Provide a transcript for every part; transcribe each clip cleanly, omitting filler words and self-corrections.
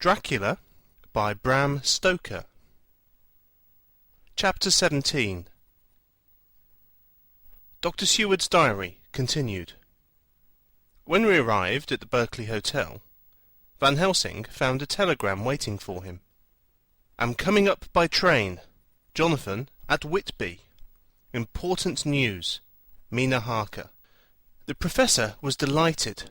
Dracula by Bram Stoker. Chapter 17. Dr. Seward's diary continued. When we arrived at the Berkeley Hotel, Van Helsing found a telegram waiting for him. "Am coming up by train. Jonathan at Whitby. Important news. Mina Harker." The Professor was delighted.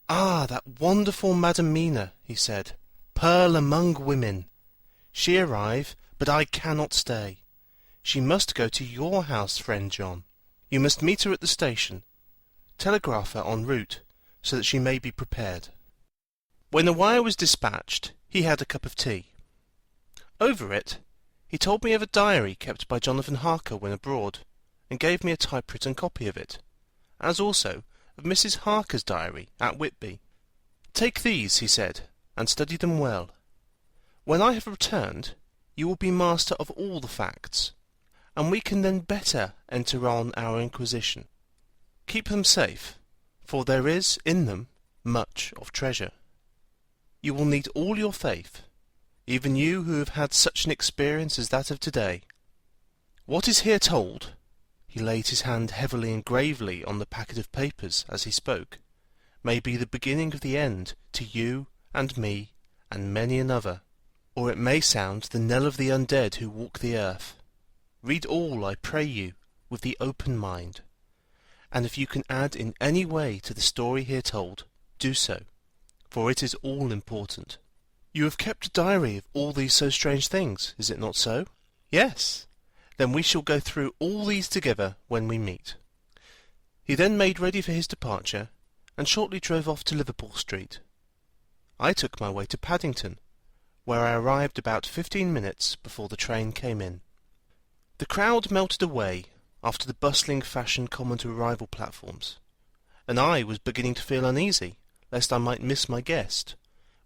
"Ah, that wonderful Madam Mina," he said. "Pearl among women. She arrive, but I cannot stay. She must go to your house, friend John. You must meet her at the station. Telegraph her en route, so that she may be prepared." When the wire was dispatched, he had a cup of tea. Over it, he told me of a diary kept by Jonathan Harker when abroad, and gave me a typewritten copy of it, as also of Mrs. Harker's diary at Whitby. "Take these," he said, "and study them well. When I have returned, you will be master of all the facts, and we can then better enter on our inquisition. Keep them safe, for there is in them much of treasure. You will need all your faith, even you who have had such an experience as that of today. What is here told," he laid his hand heavily and gravely on the packet of papers as he spoke, "may be the beginning of the end to you and me and many another, or it may sound the knell of the undead who walk the earth. Read all, I pray you, with the open mind, and if you can add in any way to the story here told, do so, for it is all important. You have kept a diary of all these so strange things, is it not so?" "Yes." "Then we shall go through all these together when we meet." He then made ready for his departure, and shortly drove off to Liverpool Street. I took my way to Paddington, where I arrived about 15 minutes before the train came in. The crowd melted away after the bustling fashion common to arrival platforms, and I was beginning to feel uneasy lest I might miss my guest,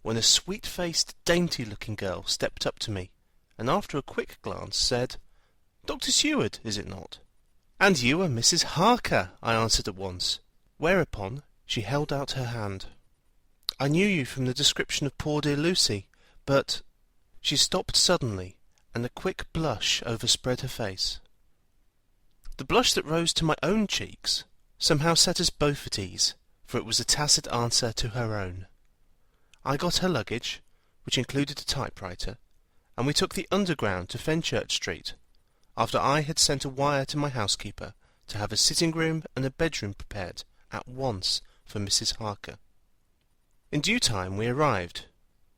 when a sweet-faced, dainty-looking girl stepped up to me, and after a quick glance said, "Dr. Seward, is it not?" "And you are Mrs. Harker," I answered at once, whereupon she held out her hand. "I knew you from the description of poor dear Lucy, but—" She stopped suddenly, and a quick blush overspread her face. The blush that rose to my own cheeks somehow set us both at ease, for it was a tacit answer to her own. I got her luggage, which included a typewriter, and we took the Underground to Fenchurch Street, after I had sent a wire to my housekeeper to have a sitting-room and a bedroom prepared at once for Mrs. Harker. In due time we arrived.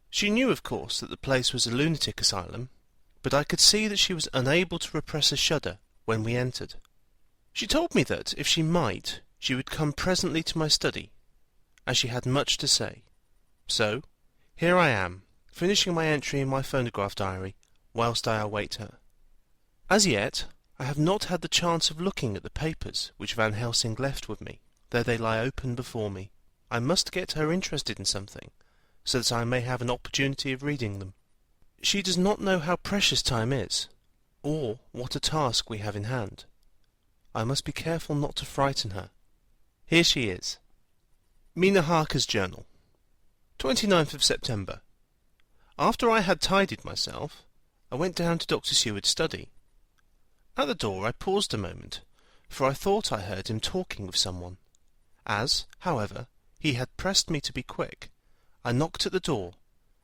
She knew, of course, that the place was a lunatic asylum, but I could see that she was unable to repress a shudder when we entered. She told me that, if she might, she would come presently to my study, as she had much to say. So, here I am, finishing my entry in my phonograph diary, whilst I await her. As yet, I have not had the chance of looking at the papers which Van Helsing left with me, though they lie open before me. I must get her interested in something, so that I may have an opportunity of reading them. She does not know how precious time is, or what a task we have in hand. I must be careful not to frighten her. Here she is. Mina Harker's Journal. 29th of September. After I had tidied myself, I went down to Dr. Seward's study. At the door I paused a moment, for I thought I heard him talking with someone. As, however, he had pressed me to be quick, I knocked at the door,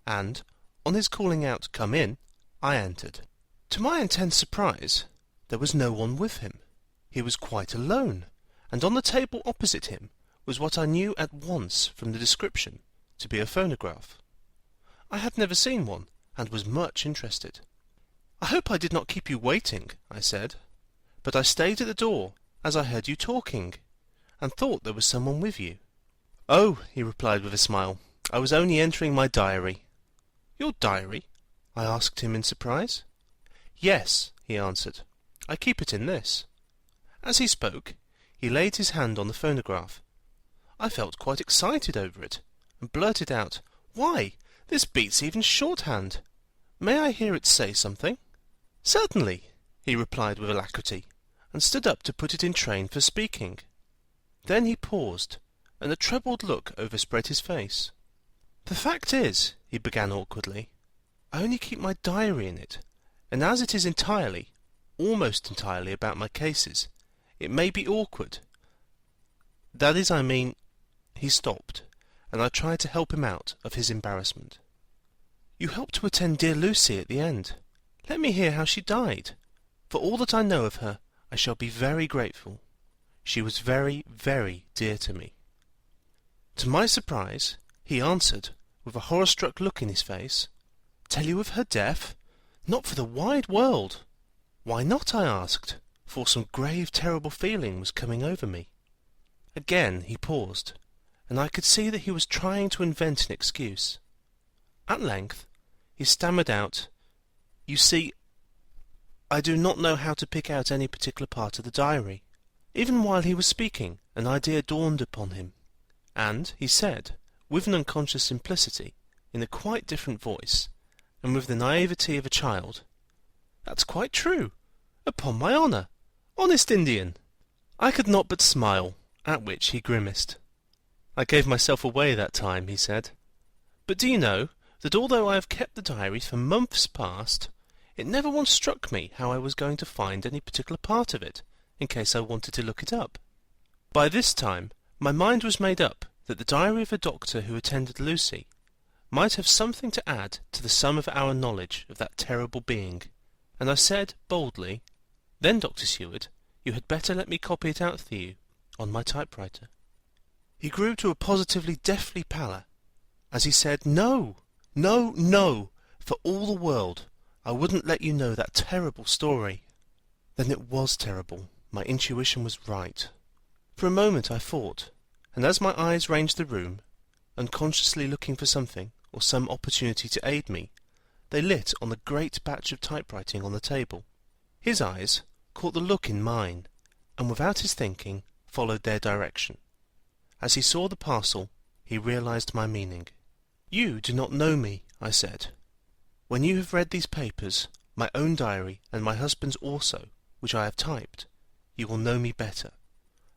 and, on his calling out, "Come in," I entered. To my intense surprise, there was no one with him. He was quite alone, and on the table opposite him was what I knew at once from the description to be a phonograph. I had never seen one, and was much interested. "I hope I did not keep you waiting," I said, "but I stayed at the door, as I heard you talking, and thought there was someone with you." "Oh," he replied with a smile, "I was only entering my diary." "Your diary?" I asked him in surprise. "Yes," he answered, "I keep it in this." As he spoke, he laid his hand on the phonograph. I felt quite excited over it, and blurted out, "Why, this beats even shorthand. May I hear it say something?" "Certainly," he replied with alacrity, and stood up to put it in train for speaking. Then he paused, and a troubled look overspread his face. "The fact is," he began awkwardly. "I only keep my diary in it, and as it is entirely, almost entirely, about my cases, it may be awkward. That is, I mean—" He stopped, and I tried to help him out of his embarrassment. "You helped to attend dear Lucy at the end. Let me hear how she died. For all that I know of her, I shall be very grateful. She was very, very dear to me." To my surprise, he answered, with a horror-struck look in his face, "Tell you of her death? Not for the wide world." "Why not?" I asked, for some grave, terrible feeling was coming over me. Again he paused, and I could see that he was trying to invent an excuse. At length he stammered out, "You see, I do not know how to pick out any particular part of the diary." Even while he was speaking, an idea dawned upon him, and he said, with an unconscious simplicity, in a quite different voice, and with the naivety of a child, "That's quite true. Upon my honour. Honest Indian." I could not but smile, at which he grimaced. "I gave myself away that time," he said. "But do you know that although I have kept the diary for months past, it never once struck me how I was going to find any particular part of it, in case I wanted to look it up. By this time my mind was made up that the diary of a doctor who attended Lucy might have something to add to the sum of our knowledge of that terrible being, and I said boldly, "Then, Dr. Seward, you had better let me copy it out for you on my typewriter." He grew to a positively deathly pallor, as he said, "No, no, no, for all the world I wouldn't let you know that terrible story." Then it was terrible. My intuition was right. For a moment I thought, and as my eyes ranged the room, unconsciously looking for something or some opportunity to aid me, they lit on the great batch of typewriting on the table. His eyes caught the look in mine, and without his thinking followed their direction. As he saw the parcel, he realized my meaning. "You do not know me," I said. "When you have read these papers, my own diary and my husband's also, which I have typed, you will know me better.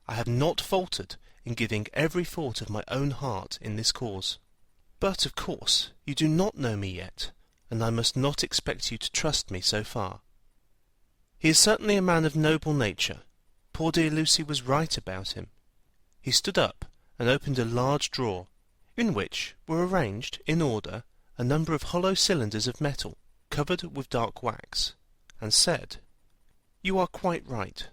I have not faltered in giving every thought of my own heart in this cause. But, of course, you do not know me yet, and I must not expect you to trust me so far. He is certainly a man of noble nature. Poor dear Lucy was right about him." He stood up and opened a large drawer, in which were arranged, in order, a number of hollow cylinders of metal, covered with dark wax, and said, "You are quite right.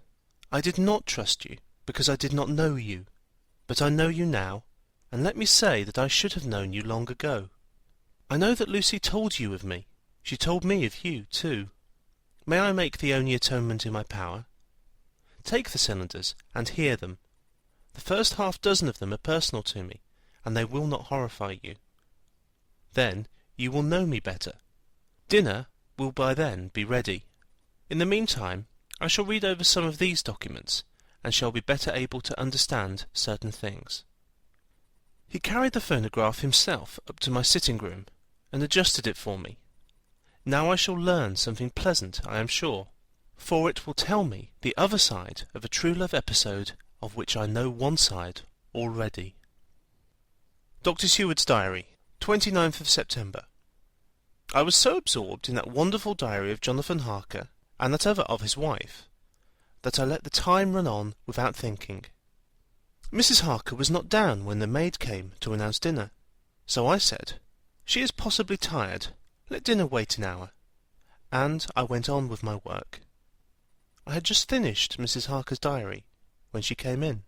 I did not trust you, because I did not know you. But I know you now, and let me say that I should have known you long ago. I know that Lucy told you of me. She told me of you, too. May I make the only atonement in my power? Take the cylinders, and hear them. The first half-dozen of them are personal to me, and they will not horrify you. Then you will know me better. Dinner will by then be ready. In the meantime, I shall read over some of these documents, and shall be better able to understand certain things." He carried the phonograph himself up to my sitting-room, and adjusted it for me. Now I shall learn something pleasant, I am sure, for it will tell me the other side of a true love episode of which I know one side already. Dr. Seward's Diary, 29th of September. I was so absorbed in that wonderful diary of Jonathan Harker, and that other of his wife, that I let the time run on without thinking. Mrs. Harker was not down when the maid came to announce dinner, so I said, "She is possibly tired. Let dinner wait an hour," and I went on with my work. I had just finished Mrs. Harker's diary when she came in.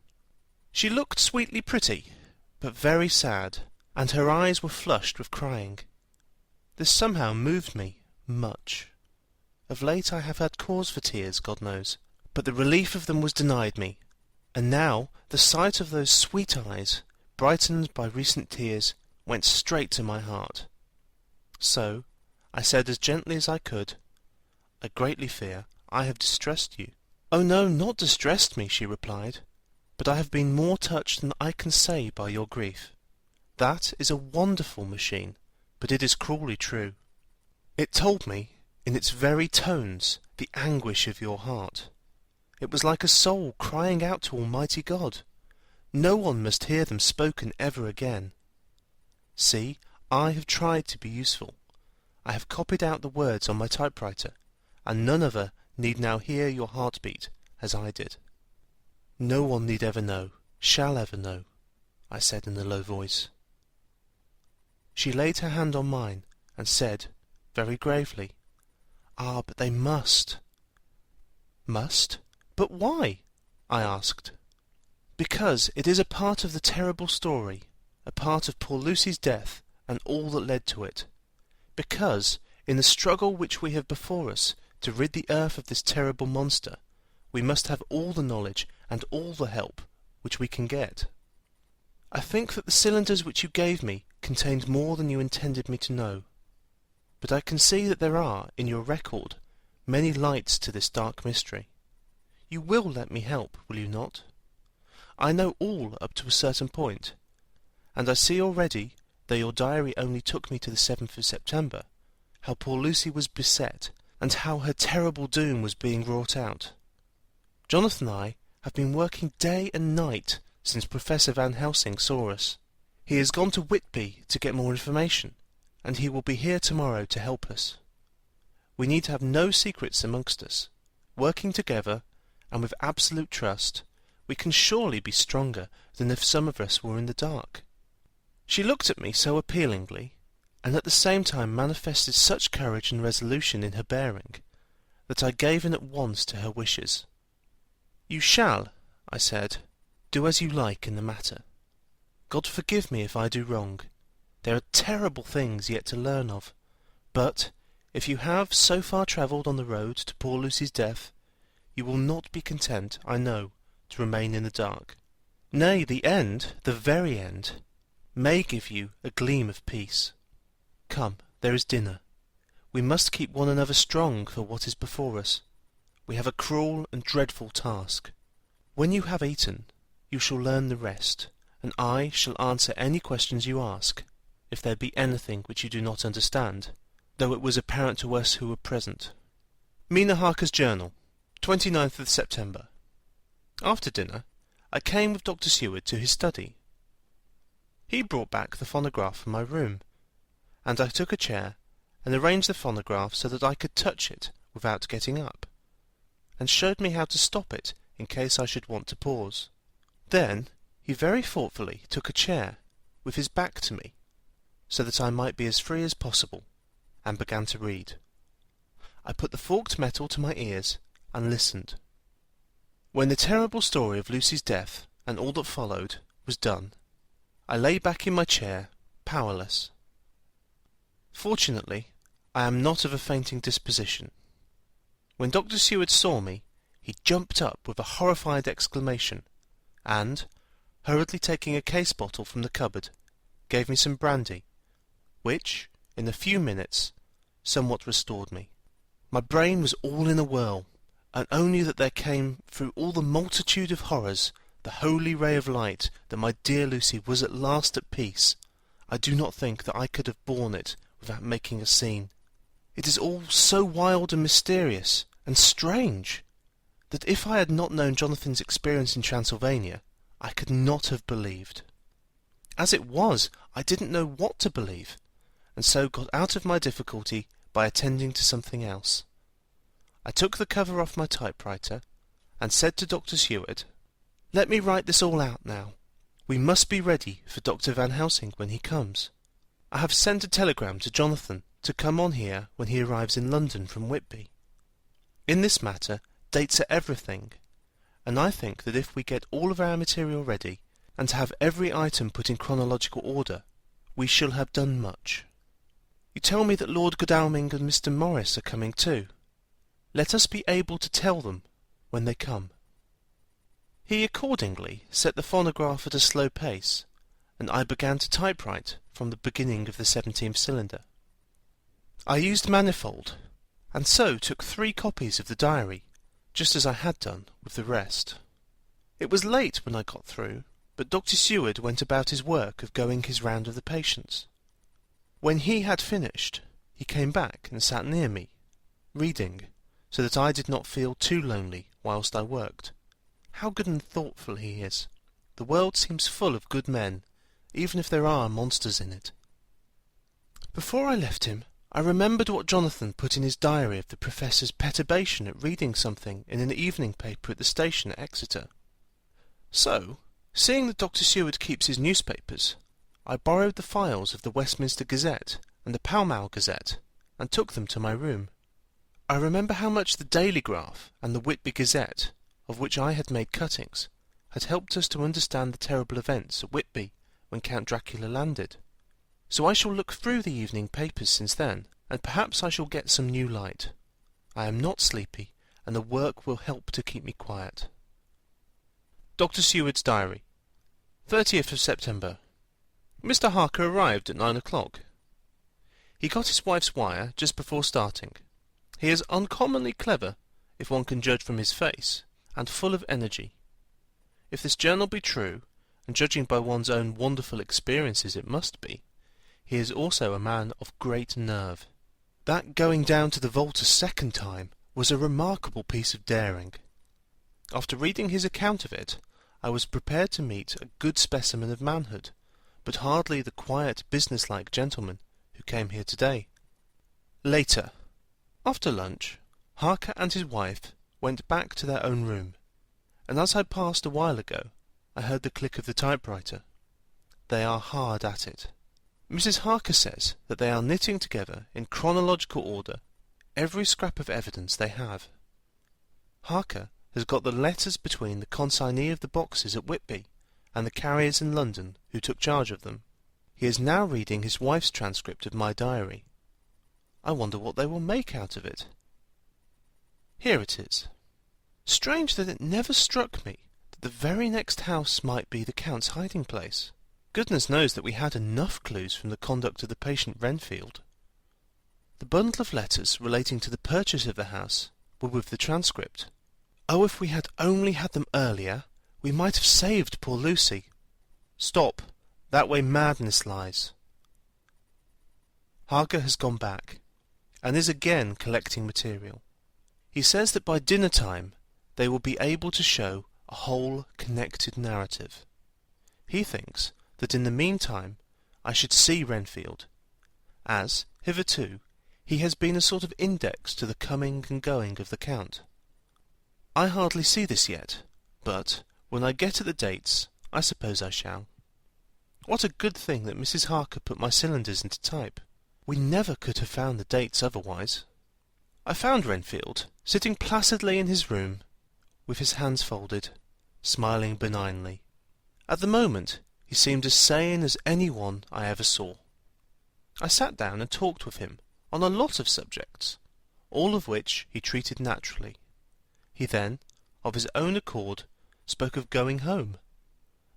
She looked sweetly pretty, but very sad, and her eyes were flushed with crying. This somehow moved me much. Of late I have had cause for tears, God knows, but the relief of them was denied me, and now the sight of those sweet eyes, brightened by recent tears, went straight to my heart. So I said as gently as I could, "I greatly fear I have distressed you." "Oh no, not distressed me," she replied, "but I have been more touched than I can say by your grief. That is a wonderful machine, but it is cruelly true. It told me, in its very tones, the anguish of your heart. It was like a soul crying out to Almighty God. No one must hear them spoken ever again. See, I have tried to be useful. I have copied out the words on my typewriter, and none other need now hear your heartbeat as I did. No one need ever know, shall ever know, I said in a low voice. She laid her hand on mine and said, very gravely, "Ah, but they must." "Must? But why?" I asked. "Because it is a part of the terrible story, a part of poor Lucy's death and all that led to it. Because, in the struggle which we have before us to rid the earth of this terrible monster, we must have all the knowledge and all the help which we can get. I think that the cylinders which you gave me contained more than you intended me to know. But I can see that there are, in your record, many lights to this dark mystery. You will let me help, will you not? I know all up to a certain point, and I see already, though your diary only took me to the 7th of September, how poor Lucy was beset, and how her terrible doom was being wrought out. Jonathan and I have been working day and night since Professor Van Helsing saw us. He has gone to Whitby to get more information, and he will be here tomorrow to help us. We need to have no secrets amongst us. Working together, and with absolute trust, we can surely be stronger than if some of us were in the dark." She looked at me so appealingly, and at the same time manifested such courage and resolution in her bearing, that I gave in at once to her wishes. "You shall," I said, "do as you like in the matter. God forgive me if I do wrong. There are terrible things yet to learn of, but if you have so far travelled on the road to poor Lucy's death, you will not be content, I know, to remain in the dark. Nay, the end, the very end, may give you a gleam of peace. Come, there is dinner. We must keep one another strong for what is before us. We have a cruel and dreadful task. When you have eaten, you shall learn the rest, and I shall answer any questions you ask, if there be anything which you do not understand, though it was apparent to us who were present." Mina Harker's Journal, 29th of September. After dinner, I came with Dr. Seward to his study. He brought back the phonograph from my room, and I took a chair and arranged the phonograph so that I could touch it without getting up, and showed me how to stop it in case I should want to pause. Then he very thoughtfully took a chair, with his back to me, so that I might be as free as possible, and began to read. I put the forked metal to my ears and listened. When the terrible story of Lucy's death, and all that followed, was done, I lay back in my chair, powerless. Fortunately, I am not of a fainting disposition. When Dr. Seward saw me, he jumped up with a horrified exclamation, and, hurriedly taking a case bottle from the cupboard, gave me some brandy, which, in a few minutes, somewhat restored me. My brain was all in a whirl, and only that there came through all the multitude of horrors the holy ray of light that my dear Lucy was at last at peace, I do not think that I could have borne it without making a scene. It is all so wild and mysterious and strange, that if I had not known Jonathan's experience in Transylvania, I could not have believed. As it was, I didn't know what to believe, and so got out of my difficulty by attending to something else. I took the cover off my typewriter, and said to Dr. Seward, "Let me write this all out now. We must be ready for Dr. Van Helsing when he comes. I have sent a telegram to Jonathan to come on here when he arrives in London from Whitby. In this matter, dates are everything, and I think that if we get all of our material ready, and have every item put in chronological order, we shall have done much. You tell me that Lord Godalming and Mr. Morris are coming too. Let us be able to tell them when they come." He accordingly set the phonograph at a slow pace, and I began to typewrite from the beginning of the 17th cylinder. I used manifold, and so took 3 copies of the diary, just as I had done with the rest. It was late when I got through, but Dr. Seward went about his work of going his round of the patients. When he had finished, he came back and sat near me, reading, so that I did not feel too lonely whilst I worked. How good and thoughtful he is! The world seems full of good men, even if there are monsters in it. Before I left him, I remembered what Jonathan put in his diary of the Professor's perturbation at reading something in an evening paper at the station at Exeter. So, seeing that Dr. Seward keeps his newspapers, I borrowed the files of the Westminster Gazette and the Pall Mall Gazette, and took them to my room. I remember how much the Daily Graph and the Whitby Gazette, of which I had made cuttings, had helped us to understand the terrible events at Whitby when Count Dracula landed. So I shall look through the evening papers since then, and perhaps I shall get some new light. I am not sleepy, and the work will help to keep me quiet. Dr. Seward's Diary, 30th of September. Mr. Harker arrived at 9 o'clock. He got his wife's wire just before starting. He is uncommonly clever, if one can judge from his face, and full of energy. If this journal be true, and judging by one's own wonderful experiences it must be, he is also a man of great nerve. That going down to the vault a second time was a remarkable piece of daring. After reading his account of it, I was prepared to meet a good specimen of manhood, but hardly the quiet, business-like gentleman who came here today. Later, after lunch, Harker and his wife went back to their own room, and as I passed a while ago, I heard the click of the typewriter. They are hard at it. Mrs. Harker says that they are knitting together in chronological order every scrap of evidence they have. Harker has got the letters between the consignee of the boxes at Whitby and the carriers in London who took charge of them. He is now reading his wife's transcript of my diary. I wonder what they will make out of it. Here it is. Strange that it never struck me that the very next house might be the Count's hiding place. Goodness knows that we had enough clues from the conduct of the patient Renfield. The bundle of letters relating to the purchase of the house were with the transcript. Oh, if we had only had them earlier, we might have saved poor Lucy. Stop, that way madness lies. Harker has gone back, and is again collecting material. He says that by dinner time they will be able to show a whole connected narrative. He thinks that in the meantime I should see Renfield, as, hitherto, he has been a sort of index to the coming and going of the Count. I hardly see this yet, but when I get at the dates, I suppose I shall. What a good thing that Mrs. Harker put my cylinders into type. We never could have found the dates otherwise. I found Renfield sitting placidly in his room, with his hands folded, smiling benignly. At the moment he seemed as sane as any one I ever saw. I sat down and talked with him on a lot of subjects, all of which he treated naturally. He then, of his own accord, spoke of going home,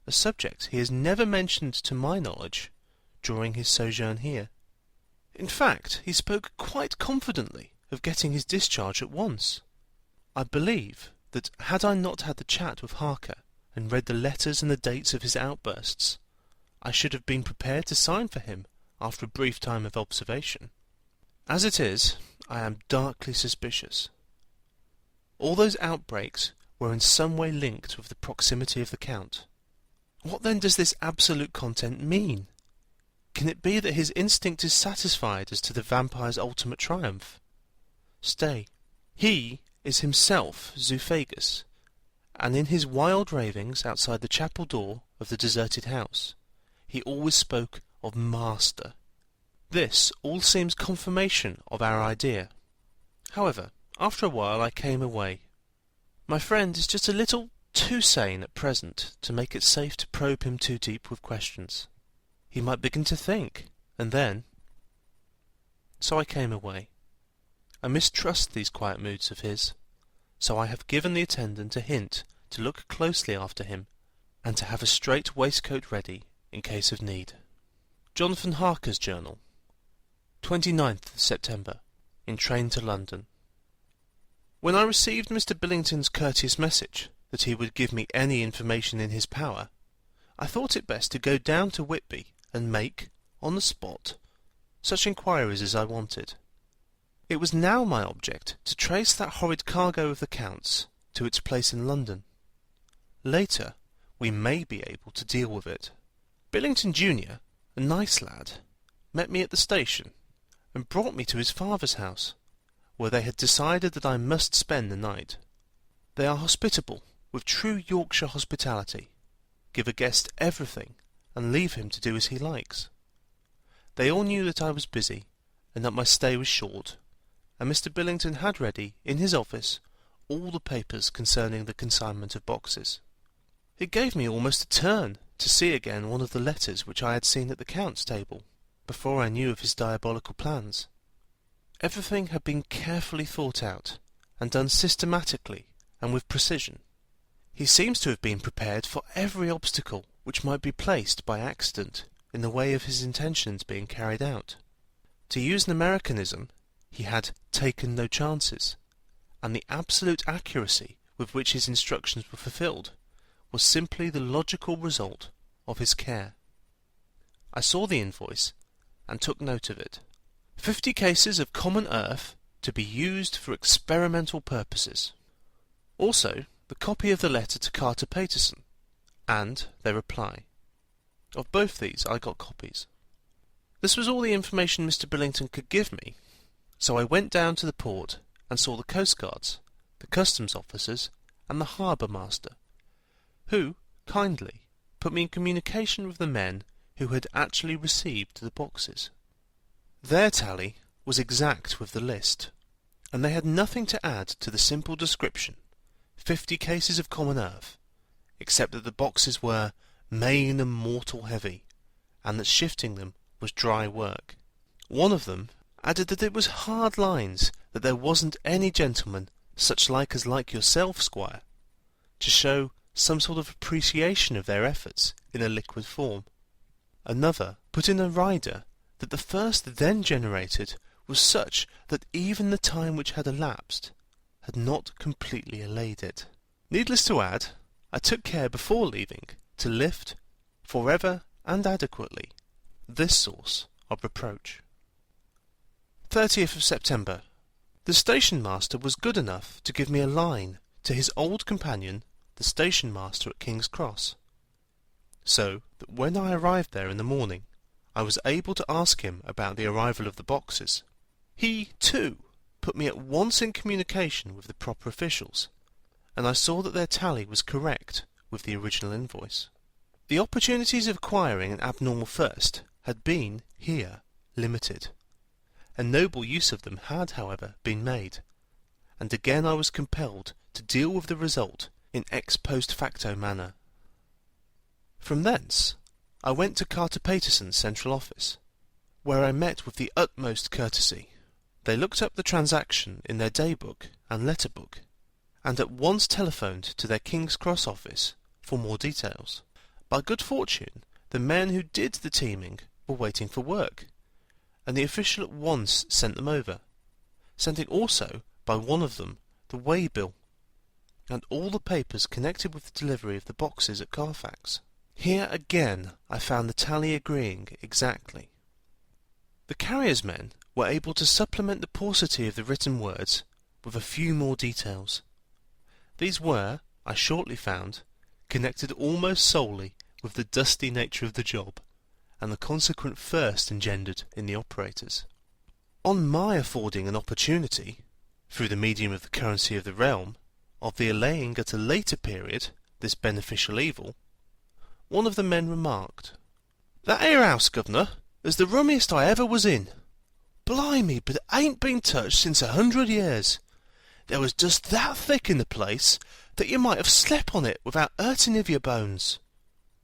a subject he has never mentioned to my knowledge during his sojourn here. In fact, he spoke quite confidently of getting his discharge at once. I believe that had I not had the chat with Harker and read the letters and the dates of his outbursts, I should have been prepared to sign for him after a brief time of observation. As it is, I am darkly suspicious. All those outbreaks were in some way linked with the proximity of the Count. What then does this absolute content mean? Can it be that his instinct is satisfied as to the vampire's ultimate triumph? Stay. He is himself Zoophagous, and in his wild ravings outside the chapel door of the deserted house, he always spoke of Master. This all seems confirmation of our idea. However, after a while I came away. My friend is just a little too sane at present to make it safe to probe him too deep with questions. He might begin to think, and then... So I came away. I mistrust these quiet moods of his, so I have given the attendant a hint to look closely after him, and to have a straight waistcoat ready in case of need. Jonathan Harker's Journal, 29th of September, in train to London. When I received Mr. Billington's courteous message that he would give me any information in his power, I thought it best to go down to Whitby and make, on the spot, such inquiries as I wanted. It was now my object to trace that horrid cargo of the Count's to its place in London. Later we may be able to deal with it. Billington Junior, a nice lad, met me at the station and brought me to his father's house, where they had decided that I must spend the night. They are hospitable, with true Yorkshire hospitality, give a guest everything, and leave him to do as he likes. They all knew that I was busy, and that my stay was short, and Mr. Billington had ready, in his office, all the papers concerning the consignment of boxes. It gave me almost a turn to see again one of the letters which I had seen at the Count's table, before I knew of his diabolical plans. Everything had been carefully thought out, and done systematically and with precision. He seems to have been prepared for every obstacle which might be placed by accident in the way of his intentions being carried out. To use an Americanism, he had taken no chances, and the absolute accuracy with which his instructions were fulfilled was simply the logical result of his care. I saw the invoice and took note of it. 50 cases of common earth to be used for experimental purposes. Also, the copy of the letter to Carter Paterson, and their reply. Of both these I got copies. This was all the information Mr. Billington could give me, so I went down to the port and saw the coastguards, the customs officers, and the harbour master, who kindly put me in communication with the men who had actually received the boxes. Their tally was exact with the list, and they had nothing to add to the simple description, 50 cases of common earth, except that the boxes were main and mortal heavy, and that shifting them was dry work. One of them added that it was hard lines, that there wasn't any gentleman such like as like yourself, squire, to show some sort of appreciation of their efforts in a liquid form. Another put in a rider that the first then generated was such that even the time which had elapsed had not completely allayed it. Needless to add, I took care before leaving to lift, forever and adequately, this source of reproach. 30th of September. The station master was good enough to give me a line to his old companion, the station master at King's Cross, so that when I arrived there in the morning, I was able to ask him about the arrival of the boxes. He, too, put me at once in communication with the proper officials, and I saw that their tally was correct with the original invoice. The opportunities of acquiring an abnormal first had been, here, limited. A noble use of them had, however, been made, and again I was compelled to deal with the result in ex post facto manner. From thence I went to Carter Paterson's central office, where I met with the utmost courtesy. They looked up the transaction in their day-book and letter-book, and at once telephoned to their King's Cross office for more details. By good fortune, the men who did the teaming were waiting for work, and the official at once sent them over, sending also by one of them the way-bill, and all the papers connected with the delivery of the boxes at Carfax. Here again I found the tally agreeing exactly. The carrier's men were able to supplement the paucity of the written words with a few more details. These were, I shortly found, connected almost solely with the dusty nature of the job, and the consequent thirst engendered in the operators. On my affording an opportunity, through the medium of the currency of the realm, of the allaying at a later period this beneficial evil, one of the men remarked, "That 'ere house, governor, is the rummiest I ever was in. Blimey, but it ain't been touched since 100 years. There was just that thick in the place that you might have slept on it without hurting of your bones.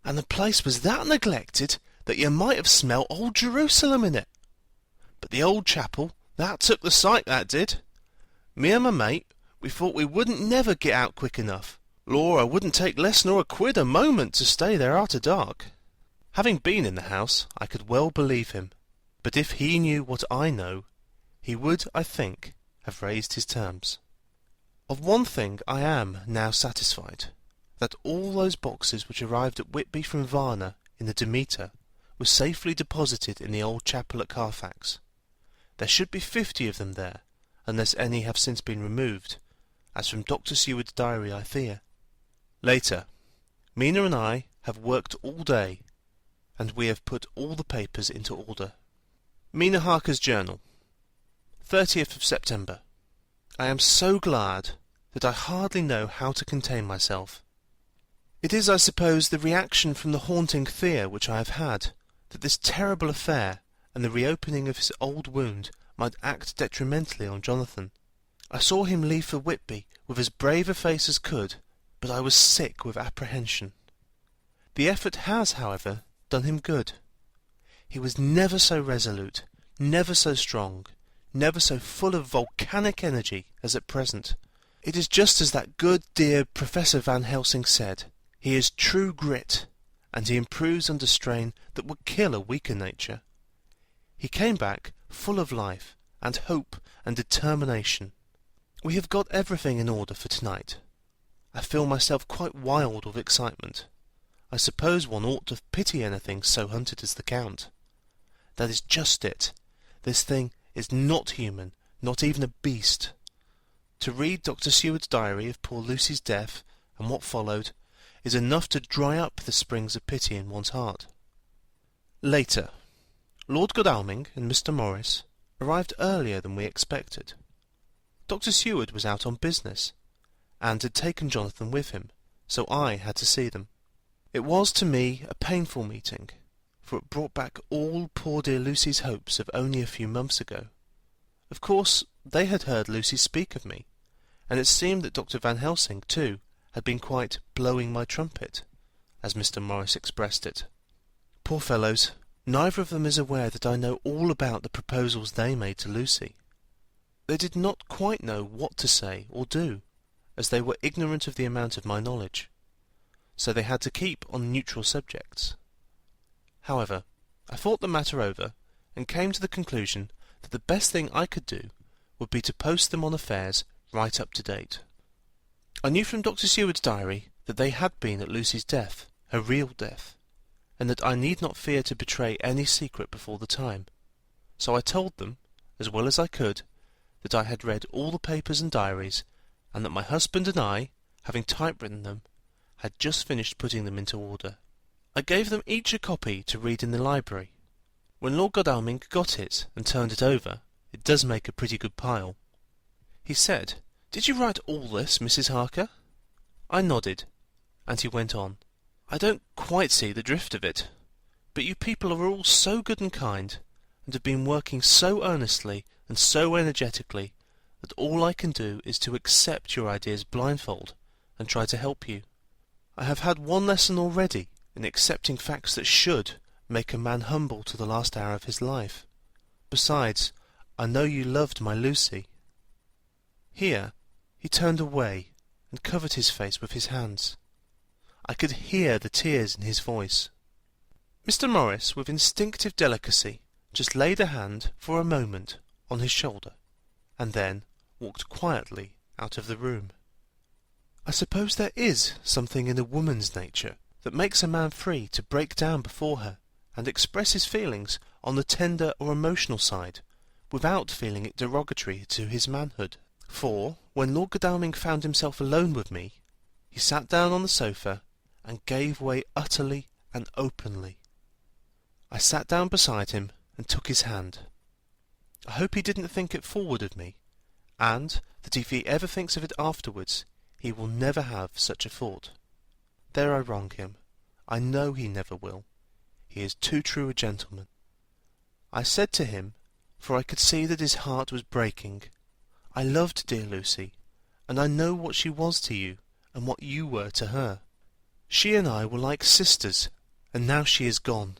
And the place was that neglected that you might have smelt old Jerusalem in it. But the old chapel, that took the sight, that did. Me and my mate, we thought we wouldn't never get out quick enough. Lor, I wouldn't take less nor a quid a moment to stay there arter dark." Having been in the house, I could well believe him, but if he knew what I know, he would, I think, have raised his terms. Of one thing I am now satisfied, that all those boxes which arrived at Whitby from Varna in the Demeter were safely deposited in the old chapel at Carfax. There should be 50 of them there, unless any have since been removed, as from Dr. Seward's diary I fear. Later, Mina and I have worked all day, and we have put all the papers into order. Mina Harker's Journal, 30th of September. I am so glad that I hardly know how to contain myself. It is, I suppose, the reaction from the haunting fear which I have had, that this terrible affair and the reopening of his old wound might act detrimentally on Jonathan. I saw him leave for Whitby with as brave a face as could, but I was sick with apprehension. The effort has, however, done him good. He was never so resolute, never so strong, never so full of volcanic energy as at present. It is just as that good dear Professor Van Helsing said, he is true grit, and he improves under strain that would kill a weaker nature. He came back full of life, and hope, and determination. We have got everything in order for tonight. I feel myself quite wild with excitement. I suppose one ought to pity anything so hunted as the Count. That is just it. This thing is not human, not even a beast. To read Dr. Seward's diary of poor Lucy's death, and what followed, is enough to dry up the springs of pity in one's heart. Later, Lord Godalming and Mr. Morris arrived earlier than we expected. Dr. Seward was out on business, and had taken Jonathan with him, so I had to see them. It was to me a painful meeting, for it brought back all poor dear Lucy's hopes of only a few months ago. Of course, they had heard Lucy speak of me, and it seemed that Dr. Van Helsing, too, had been quite blowing my trumpet, as Mr. Morris expressed it. Poor fellows, neither of them is aware that I know all about the proposals they made to Lucy. They did not quite know what to say or do, as they were ignorant of the amount of my knowledge, so they had to keep on neutral subjects. However, I thought the matter over, and came to the conclusion that the best thing I could do would be to post them on affairs right up to date. I knew from Dr. Seward's diary that they had been at Lucy's death, her real death, and that I need not fear to betray any secret before the time. So I told them, as well as I could, that I had read all the papers and diaries, and that my husband and I, having typewritten them, had just finished putting them into order. I gave them each a copy to read in the library. When Lord Godalming got it and turned it over, it does make a pretty good pile. He said, "Did you write all this, Mrs. Harker?" I nodded, and he went on, "I don't quite see the drift of it, but you people are all so good and kind, and have been working so earnestly and so energetically, that all I can do is to accept your ideas blindfold and try to help you. I have had one lesson already in accepting facts that should make a man humble to the last hour of his life. Besides, I know you loved my Lucy." Here he turned away and covered his face with his hands. I could hear the tears in his voice. Mr. Morris, with instinctive delicacy, just laid a hand for a moment on his shoulder, and then walked quietly out of the room. I suppose there is something in a woman's nature that makes a man free to break down before her and express his feelings on the tender or emotional side, without feeling it derogatory to his manhood. For, when Lord Godalming found himself alone with me, he sat down on the sofa and gave way utterly and openly. I sat down beside him and took his hand. I hope he didn't think it forward of me, and that if he ever thinks of it afterwards, he will never have such a thought. There I wrong him. I know he never will. He is too true a gentleman. I said to him, for I could see that his heart was breaking, "I loved dear Lucy, and I know what she was to you, and what you were to her. She and I were like sisters, and now she is gone.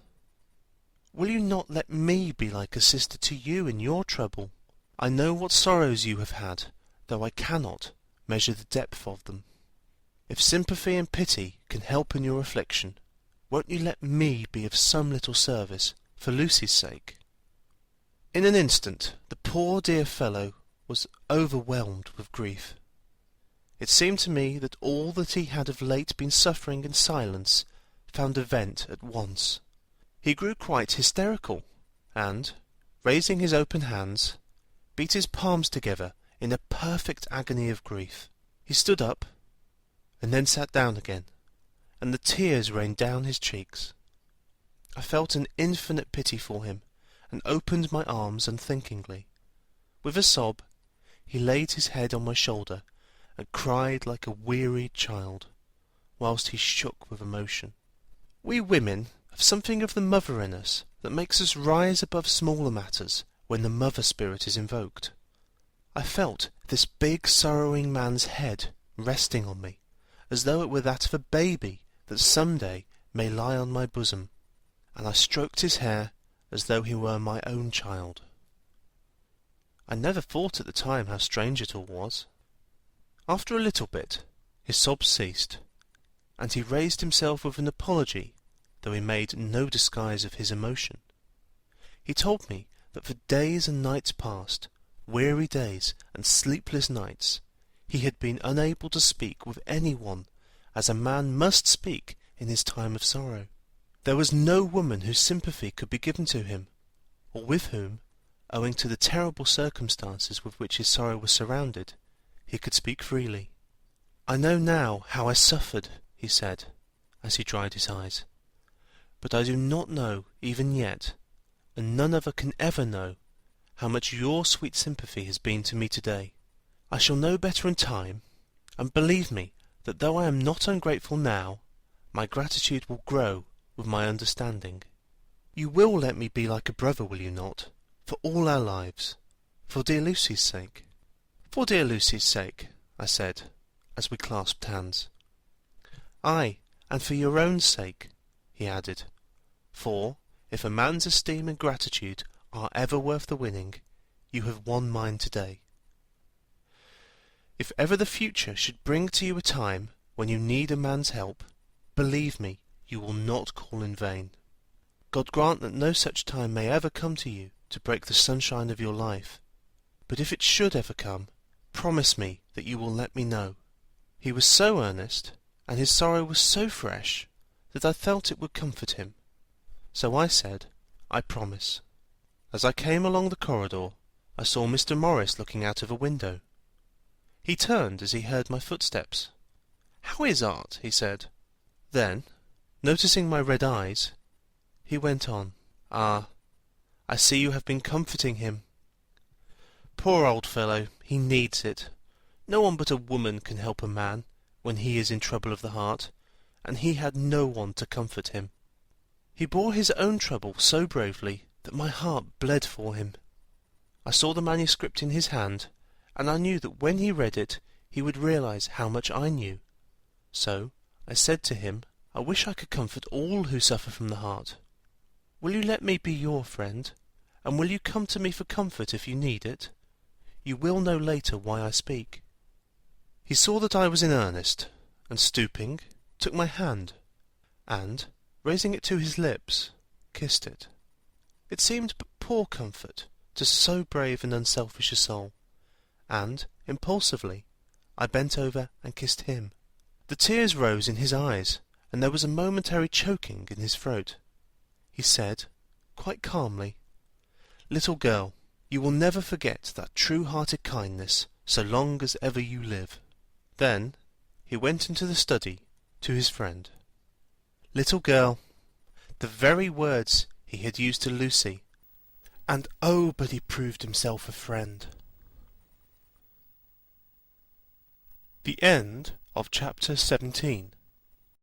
Will you not let me be like a sister to you in your trouble? I know what sorrows you have had, though I cannot measure the depth of them. If sympathy and pity can help in your affliction, won't you let me be of some little service, for Lucy's sake?" In an instant the poor dear fellow was overwhelmed with grief. It seemed to me that all that he had of late been suffering in silence found a vent at once. He grew quite hysterical, and, raising his open hands, beat his palms together in a perfect agony of grief. He stood up, and then sat down again, and the tears rained down his cheeks. I felt an infinite pity for him, and opened my arms unthinkingly. With a sob, he laid his head on my shoulder and cried like a wearied child, whilst he shook with emotion. We women have something of the mother in us that makes us rise above smaller matters when the mother spirit is invoked. I felt this big sorrowing man's head resting on me, as though it were that of a baby that some day may lie on my bosom, and I stroked his hair as though he were my own child. I never thought at the time how strange it all was. After a little bit, his sobs ceased, and he raised himself with an apology, though he made no disguise of his emotion. He told me that for days and nights past, weary days and sleepless nights, he had been unable to speak with any one as a man must speak in his time of sorrow. There was no woman whose sympathy could be given to him, or with whom, owing to the terrible circumstances with which his sorrow was surrounded, he could speak freely. "I know now how I suffered," he said, as he dried his eyes, "but I do not know even yet, and none other can ever know, how much your sweet sympathy has been to me today. I shall know better in time, and believe me that though I am not ungrateful now, my gratitude will grow with my understanding. You will let me be like a brother, will you not, for all our lives, for dear Lucy's sake?" "For dear Lucy's sake," I said, as we clasped hands. "Ay, and for your own sake," he added, "for, if a man's esteem and gratitude are ever worth the winning, you have won mine today. If ever the future should bring to you a time when you need a man's help, believe me, you will not call in vain. God grant that no such time may ever come to you to break the sunshine of your life, but if it should ever come, promise me that you will let me know." He was so earnest, and his sorrow was so fresh, that I felt it would comfort him. So I said, "I promise." As I came along the corridor, I saw Mr. Morris looking out of a window. He turned as he heard my footsteps. "How is Art?" he said. Then, noticing my red eyes, he went on, "Ah, I see you have been comforting him. Poor old fellow, he needs it. No one but a woman can help a man when he is in trouble of the heart, and he had no one to comfort him. He bore his own trouble so bravely that my heart bled for him. I saw the manuscript in his hand, and I knew that when he read it he would realize how much I knew. So I said to him, I wish I could comfort all who suffer from the heart. Will you let me be your friend, and will you come to me for comfort if you need it? You will know later why I speak." He saw that I was in earnest, and stooping, took my hand, and, raising it to his lips, kissed it. It seemed but poor comfort to so brave and unselfish a soul, and, impulsively, I bent over and kissed him. The tears rose in his eyes, and there was a momentary choking in his throat. He said, quite calmly, "Little girl, you will never forget that true-hearted kindness so long as ever you live." Then he went into the study to his friend. Little girl, the very words he had used to Lucy, and oh, but he proved himself a friend. The end of chapter 17.